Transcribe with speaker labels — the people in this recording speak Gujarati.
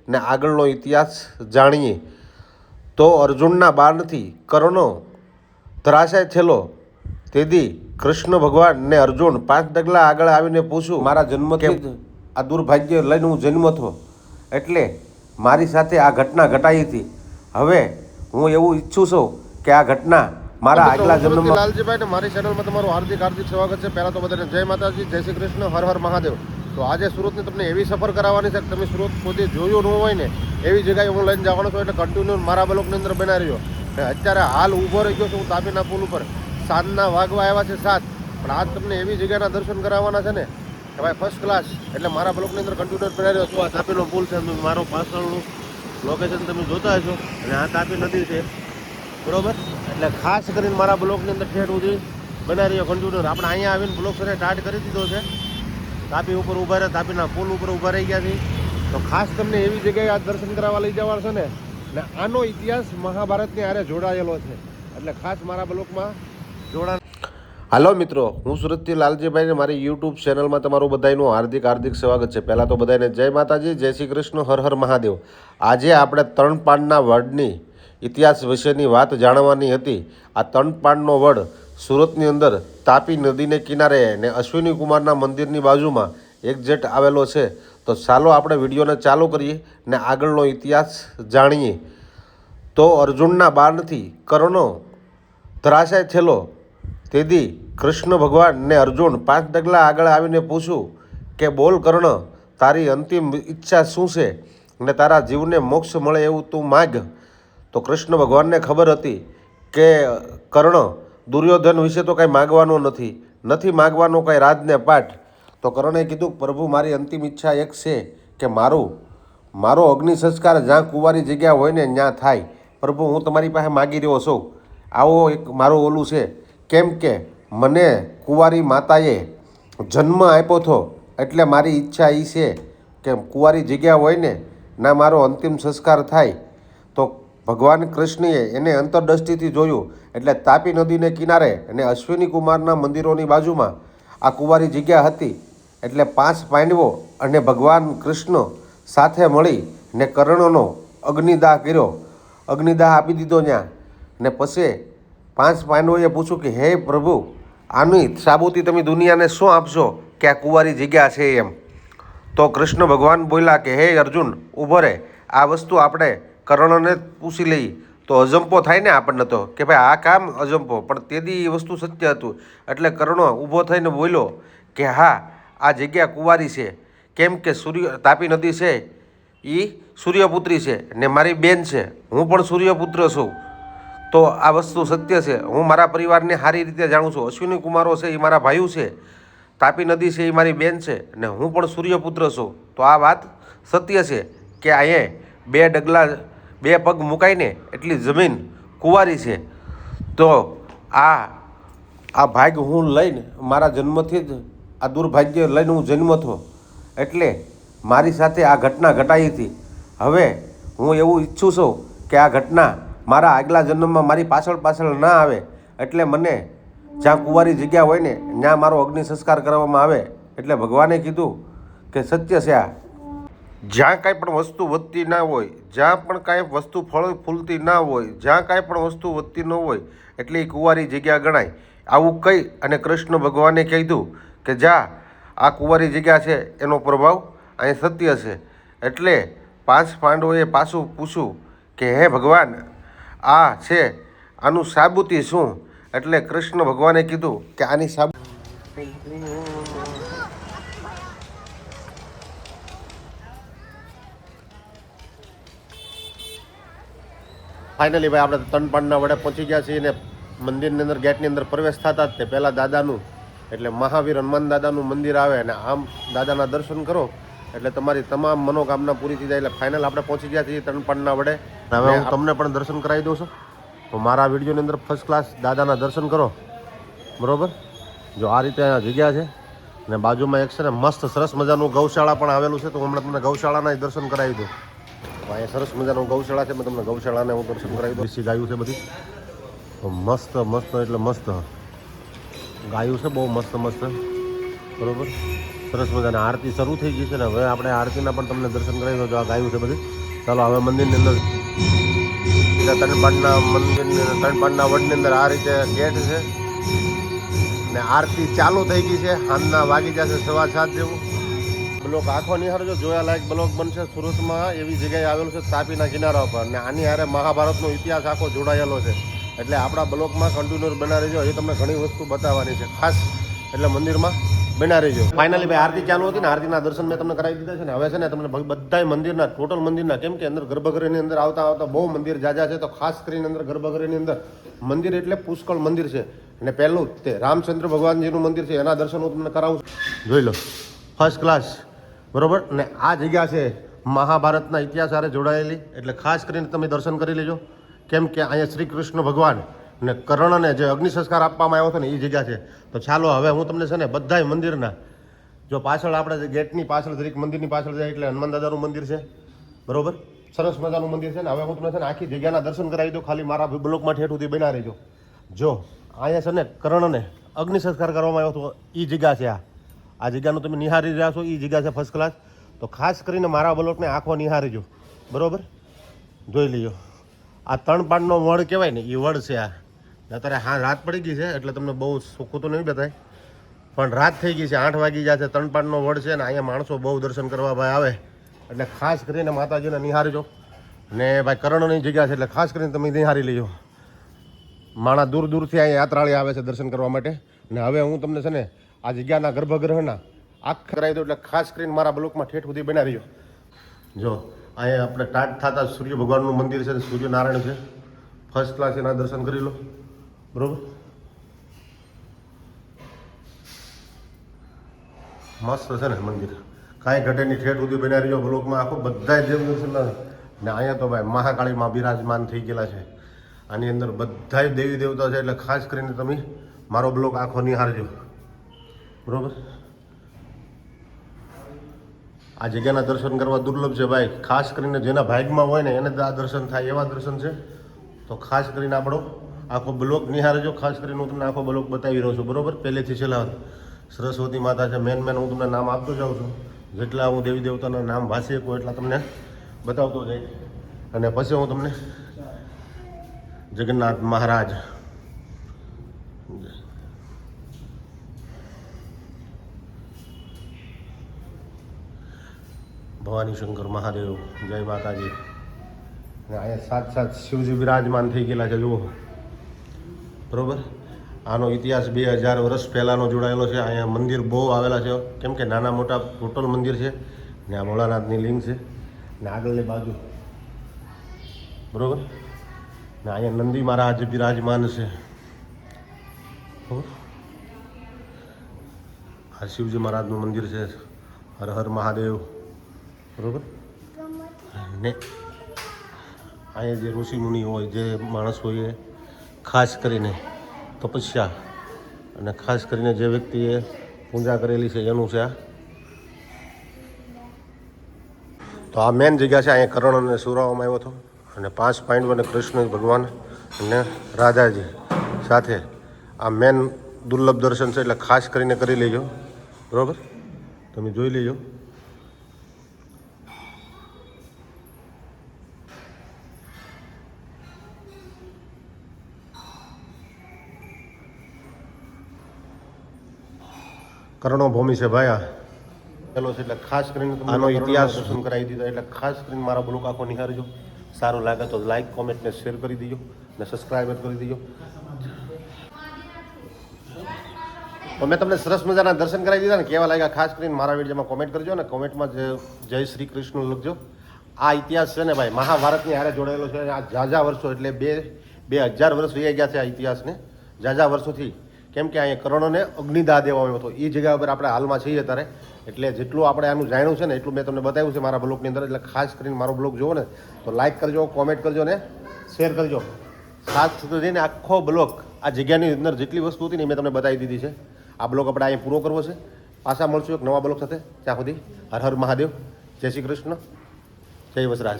Speaker 1: ને આગળનો ઇતિહાસ જાણીએ તો અર્જુનના બાણથી કર્ણનો ધરાશાય થયેલો. તેથી કૃષ્ણ ભગવાન ને અર્જુન 5 ડગલા આગળ આવીને પૂછ્યું, મારા જન્મથી જ આ દુર્ભાગ્ય લઈને હું જન્મ થયો, એટલે મારી સાથે આ ઘટના ઘટાઈ હતી. હવે હું એવું ઈચ્છું છું કે આ ઘટના મારા આગલા જન્મમાં. લાલજીભાઈ ને મારી ચેનલમાં તમારું હાર્દિક સ્વાગત છે. પહેલાં તો બધાને જય માતાજી, જય શ્રી કૃષ્ણ, હર હર મહાદેવ. તો આજે સુરતની તમને એવી સફર કરાવવાની છે કે તમે સુરત કોઈ જોયું ન હોય ને એવી જગ્યાએ હું લઈને જવાનો છું. એટલે કન્ટિન્યુ મારા બ્લોગની અંદર બના રહ્યો. અત્યારે હાલ ઊભો રહી ગયો છું હું તાપીના પુલ ઉપર. સાંજના વાગવા આવ્યા છે 7, પણ આજ તમને એવી જગ્યાના દર્શન કરાવવાના છે ને કે ભાઈ ફર્સ્ટ ક્લાસ. એટલે મારા બ્લોગની અંદર કન્ટિન્યુ બના રહ્યો છું. આ તાપીનો પુલ છે, મારો પાછળનું લોકેશન તમે જોતા હશો. અને આ તાપી નદી છે, બરોબર. એટલે ખાસ કરીને મારા બ્લોગની અંદર ઠેઠ સુધી બના રહ્યો કન્ટિન્યુ. આપણે અહીંયા આવીને બ્લોગ છે સ્ટાર્ટ કરી દીધો છે. તાપી ઉપર ઊભા રહે, તાપીના પુલ ઉપર ઊભા રહી ગયા છે. તો ખાસ તમને એવી જગ્યાએ આ દર્શન કરાવવા લઈ જવાનું છે ને. એટલે આનો ઇતિહાસ મહાભારતની હારે જોડાયેલો છે. એટલે ખાસ મારા બ્લોગમાં જોડા. હાલો મિત્રો, હું સુરતથી લાલજીભાઈને મારી યુટ્યુબ ચેનલમાં તમારું બધાનું હાર્દિક સ્વાગત છે. પહેલાં તો બધાને જય માતાજી, જય શ્રી કૃષ્ણ, હર હર મહાદેવ. આજે આપણે તરણપાળના વડની ઇતિહાસ વિશેની વાત જાણવાની હતી. આ તરણપાળનો વડ સુરતની અંદર તાપી નદીને કિનારે ને અશ્વિની કુમારના મંદિરની બાજુમાં એક્ઝેક્ટ આવેલો છે. તો ચાલો આપણે વિડીયોને ચાલુ કરીએ ને આગળનો ઇતિહાસ જાણીએ તો અર્જુનના બાણથી કર્ણનો ધરાશાય થયેલો. તેથી કૃષ્ણ ભગવાન ને અર્જુન 5 ડગલા આગળ આવીને પૂછ્યું કે બોલ કર્ણ, તારી અંતિમ ઈચ્છા શું છે ને તારા જીવને મોક્ષ મળે એવું તું માગ. તો કૃષ્ણ ભગવાનને ખબર હતી કે કર્ણ દુર્યોધન વિશે તો કાંઈ માગવાનો નથી માગવાનો કાંઈ રાજને પાઠ. તો કર્ણે કીધું, પ્રભુ મારી અંતિમ ઈચ્છા એક છે કે મારો અગ્નિ સંસ્કાર જ્યાં કુંવારી જગ્યા હોય ને ત્યાં થાય. પ્રભુ હું તમારી પાસે માગી રહ્યો છું. આવો એક મારું ઓલું છે. કેમ કે મને કુંવારી માતાએ જન્મ આપ્યો હતો, એટલે મારી ઈચ્છા એ છે કે કુંવારી જગ્યા હોય ને ના મારો અંતિમ સંસ્કાર થાય. તો ભગવાન કૃષ્ણએ એને અંતરદ્રષ્ટિથી જોયું. એટલે તાપી નદીને કિનારે અને અશ્વિની કુમારના મંદિરોની બાજુમાં આ કુંવારી જગ્યા હતી. એટલે 5 પાંડવો અને ભગવાન કૃષ્ણ સાથે મળી ને કર્ણનો અગ્નિદાહ કર્યો. અગ્નિદાહ આપી દીધો ત્યાં. ને પછી 5 પાંડવોએ પૂછ્યું કે હે પ્રભુ, આની સાબુતી તમે દુનિયાને શું આપશો કે આ કુંવારી જગ્યા છે એમ. તો કૃષ્ણ ભગવાન બોલ્યા કે હે અર્જુન, ઊભો રહે, આ વસ્તુ આપણે કર્ણને પૂછી લઈએ તો અજંપો થાય ને આપણને. તો કે ભાઈ આ કામ અજંપો, પણ તેદી એ વસ્તુ સત્ય હતું. એટલે કર્ણ ઊભો થઈને બોલ્યો કે હા, આ જગ્યા કુંવારી છે. કેમ કે તાપી નદી છે એ સૂર્યપુત્રી છે ને મારી બેન છે, હું પણ સૂર્યપુત્ર છું. તો આ વસ્તુ સત્ય છે. હું મારા પરિવારને સારી રીતે જાણું છું. અશ્વિની કુમારો છે એ મારા ભાઈઓ છે, તાપી નદી છે એ મારી બેન છે ને હું પણ સૂર્યપુત્ર છું. તો આ વાત સત્ય છે કે અહીંયા 2 પગ મુકાઈને એટલી જમીન કુંવારી છે. તો આ ભાગ હું લઈને મારા જન્મથી જ આ દુર્ભાગ્ય લઈને હું જન્મ થયો, એટલે મારી સાથે આ ઘટના ઘટાઈ હતી. હવે હું એવું ઈચ્છું છું કે આ ઘટના મારા આગલા જન્મમાં મારી પાછળ ના આવે. એટલે મને જ્યાં કુંવારી જગ્યા હોય ને ત્યાં મારો અગ્નિ સંસ્કાર કરવામાં આવે. એટલે ભગવાને કીધું કે સત્ય છે આ. જ્યાં કાંઈ પણ વસ્તુ વધતી ના હોય, જ્યાં પણ કાંઈ વસ્તુ ફળ ફૂલતી ના હોય, જ્યાં કાંઈ પણ વસ્તુ વધતી ન હોય, એટલે એ કુંવારી જગ્યા ગણાય. આવું કહી અને કૃષ્ણ ભગવાને કીધું કે જા, આ કુંવારી જગ્યા છે એનો પ્રભાવ અહીં સત્ય છે. એટલે 5 પાંડવોએ પાછું પૂછ્યું કે હે ભગવાન, આ છે આનું સાબુતી શું. એટલે કૃષ્ણ ભગવાને કીધું કે આની ફાઇનલી ભાઈ આપણે તરણપાળના વડે પહોંચી ગયા છીએ ને મંદિરની અંદર ગેટની અંદર પ્રવેશ થતા જ તે પહેલાં દાદાનું એટલે મહાવીર હનુમાન દાદાનું મંદિર આવે અને આમ દાદાના દર્શન કરો એટલે તમારી તમામ મનોકામના પૂરી થઈ જાય. એટલે ફાઇનલ આપણે પહોંચી ગયા છીએ તરણપાળના વડે. હવે હું તમને પણ દર્શન કરાવી દઉં છું. તો મારા વિડીયોની અંદર ફર્સ્ટ ક્લાસ દાદાના દર્શન કરો, બરાબર. જો આ રીતે જગ્યા છે ને બાજુમાં એક છે ને મસ્ત સરસ મજાનું ગૌશાળા પણ આવેલું છે. તો હમણાં તમને ગૌશાળાના દર્શન કરાવી દઉં. અહીંયા સરસ મજાનું ગૌશાળા છે, મેં તમને ગૌશાળાને હું દર્શન કરાવી દઉં. દેશી ગાયું છે બધી, તો મસ્ત એટલે મસ્ત ગાયું છે, બહુ મસ્ત બરાબર. સરસ મજાની આરતી શરૂ થઈ ગઈ છે ને હવે આપણે આરતીના પણ તમને દર્શન કરાવી દો. જો આ ગાયું છે બધું. ચાલો હવે મંદિરની અંદર ત્રણ પાટના વડની અંદર આ રીતે ગેટ છે ને આરતી ચાલુ થઈ ગઈ છે. સાંજના વાગી જશે 7:15 જેવું. બ્લોક આખો નિહાળજો, જોયા લાયક બ્લોક બનશે. સુરતમાં એવી જગ્યાએ આવેલું છે તાપીના કિનારા પર ને આની હારે મહાભારતનો ઇતિહાસ આખો જોડાયેલો છે. એટલે આપણા બ્લોકમાં કન્ટિન્યુ બના રહેજો. એ તમને ઘણી વસ્તુ બતાવવાની છે ખાસ, એટલે મંદિરમાં બના રહેજો. ફાઇનલી ભાઈ આરતી ચાલુ હતી ને આરતીના દર્શન મેં તમને કરાવી દીધા છે ને હવે છે ને તમને બધા મંદિરના ટોટલ મંદિરના, કેમ કે અંદર ગર્ભગૃહની અંદર આવતા બહુ મંદિર જાજા છે, તો ખાસ કરીને અંદર ગર્ભગૃહની અંદર મંદિર એટલે પુષ્કળ મંદિર છે. અને પહેલું તે રામચંદ્ર ભગવાનજીનું મંદિર છે, એના દર્શન હું તમને કરાવું છું. જોઈ લો, ફર્સ્ટ ક્લાસ, બરોબર. ને આ જગ્યા છે મહાભારતના ઇતિહાસ સાથે જોડાયેલી, એટલે ખાસ કરીને તમે દર્શન કરી લેજો. કેમ કે અહીંયા શ્રી કૃષ્ણ ભગવાન ને કર્ણને જે અગ્નિ સંસ્કાર આપવામાં આવ્યો હતો ને એ જગ્યા છે. તો ચાલો હવે હું તમને છે ને બધાય મંદિરના, જો પાછળ આપણે જે ગેટની પાછળ દરેક મંદિરની પાછળ જાય એટલે હનુમાન દાદાનું મંદિર છે, બરોબર. સરસ મજાનું મંદિર છે ને હવે હું તમને છે ને આખી જગ્યાના દર્શન કરાવી દઉં. ખાલી મારા બ્લોકમાં ઠેઠ સુધી બના રહેજો. જો અહીંયા છે ને કર્ણને અગ્નિ સંસ્કાર કરવામાં આવ્યો હતો એ જગ્યા છે. આ જગ્યાનું તમે નિહાળી રહ્યા છો, એ જગ્યા છે ફર્સ્ટ ક્લાસ. તો ખાસ કરીને મારા બ્લોકને આંખો નિહાળીજો, બરોબર. જોઈ લીજો, આ ત્રણ પાનનો વડ કહેવાય ને એ વડ છે. આ અત્યારે હા રાત પડી ગઈ છે એટલે તમને બહુ સુખું તો નહીં બતાય, પણ રાત થઈ ગઈ છે, 8 વાગી ગયા છે. ત્રણ પાનનો વડ છે ને અહીંયા માણસો બહુ દર્શન કરવા ભાઈ આવે, એટલે ખાસ કરીને માતાજીને નિહાળજો. ને ભાઈ કર્ણની જગ્યા છે એટલે ખાસ કરીને તમે નિહાળી લેજો. માણસ દૂર દૂરથી અહીંયા યાત્રાળી આવે છે દર્શન કરવા માટે. ને હવે હું તમને છે ને આ જગ્યાના ગર્ભગૃહના આખા કરાવી દઉં, એટલે ખાસ કરીને મારા બ્લોકમાં ઠેઠ સુધી બનાવી રહ્યો. જો અહીંયા આપણે ટાટ થતા સૂર્ય ભગવાનનું મંદિર છે, સૂર્યનારાયણ છે, ફર્સ્ટ ક્લાસ. એના દર્શન કરી લો, બરોબર. મસ્ત છે ને મંદિર, કાંઈ ઘટેની ઠેઠ સુધી બનાવી રહ્યો બ્લોકમાં આખું બધા દેવ દર્શન. ને અહીંયા તો ભાઈ મહાકાળીમાં બિરાજમાન થઈ ગયેલા છે. આની અંદર બધા દેવી દેવતા છે, એટલે ખાસ કરીને તમે મારો બ્લોક આખો નિહાળજો, બરોબર. આ જગ્યાના દર્શન કરવા દુર્લભ છે ભાઈ. ખાસ કરીને જેના ભાગમાં હોય ને એને આ દર્શન થાય એવા દર્શન છે. તો ખાસ કરીને આપણો આખો બ્લોક નિહાળજો. ખાસ કરીને હું તમને આખો બ્લોક બતાવી રહ્યો છું, બરોબર. પહેલેથી છેલ્લા સરસ્વતી માતા છે, મેન હું તમને નામ આપતો જાઉં છું. જેટલા હું દેવી દેવતાના નામ વાંચી શકું એટલા તમને બતાવતો જાય. અને પછી હું તમને જગન્નાથ મહારાજ, ભવાની શંકર મહાદેવ, જય માતાજી. અને અહીંયા સાત શિવજી બિરાજમાન થઈ ગયેલા છે, જુઓ, બરોબર. આનો ઇતિહાસ 2000 વર્ષ પહેલાંનો જોડાયેલો છે. અહીંયા મંદિર બહુ આવેલા છે, કેમ કે નાના મોટા ટોટલ મંદિર છે. ને આ ભોળાનાથની લિંગ છે ને આગળની બાજુ, બરોબર. ને અહીંયા નંદી મહારાજ બિરાજમાન છે, બરોબર. આ શિવજી મહારાજનું મંદિર છે. હર હર મહાદેવ, બરોબર. ને અહીંયા જે ઋષિ મુનિ હોય, જે માણસ હોય, ખાસ કરીને તપસ્યા અને ખાસ કરીને જે વ્યક્તિએ પૂજા કરેલી છે એનું છે આ. તો આ મેન જગ્યા છે. અહીંયા કર્ણને સુરાવવામાં આવ્યો હતો અને 5 પાંડવ અને કૃષ્ણ ભગવાન અને રાધાજી સાથે આ મેન દુર્લભ દર્શન છે, એટલે ખાસ કરીને કરી લેજો, બરાબર. તમે જોઈ લેજો. કર્ણભૂમિ છે ભાઈ આ પેલો છે, એટલે ખાસ કરીને આનો ઇતિહાસ દર્શન કરાવી દીધા. એટલે ખાસ કરીને મારા બ્લોગ આખો નિહાળજો. સારું લાગે તો લાઈક, કોમેન્ટ ને શેર કરી દેજો ને સબસ્ક્રાઈબ કરી દેજો. તો મેં તમને સરસ મજાના દર્શન કરાવી દીધા ને, કેવા લાગ્યા ખાસ કરીને મારા વિડીયોમાં કોમેન્ટ કરજો ને કોમેન્ટમાં જય શ્રી કૃષ્ણ લખજો. આ ઇતિહાસ છે ને ભાઈ મહાભારતની હારે જોડાયેલો છે. આ ઝાઝા વર્ષો એટલે 2000 વર્ષ રહી ગયા છે આ ઇતિહાસને, ઝાઝા વર્ષોથી. કેમ કે અહીંયા કર્ણને અગ્નિદાહ દેવામાં આવ્યો હતો. એ જગ્યા પર આપણે હાલમાં છીએ અત્યારે. એટલે જેટલું આપણે આનું જાણ્યું છે ને એટલું મેં તમને બતાવ્યું છે મારા બ્લોગની અંદર. એટલે ખાસ કરીને મારો બ્લોગ જુઓ ને તો લાઈક કરજો, કોમેન્ટ કરજો ને શેર કરજો. ખાસ કરીને આખો બ્લોગ આ જગ્યાની અંદર જેટલી વસ્તુ હતી ને મેં તમને બતાવી દીધી છે. આ બ્લોગ આપણે અહીં પૂરો કરવો છે. પાછા મળશું એક નવા બ્લોગ સાથે. ત્યાં સુધી હર હર મહાદેવ, જય શ્રી કૃષ્ણ, જય વસરાજ.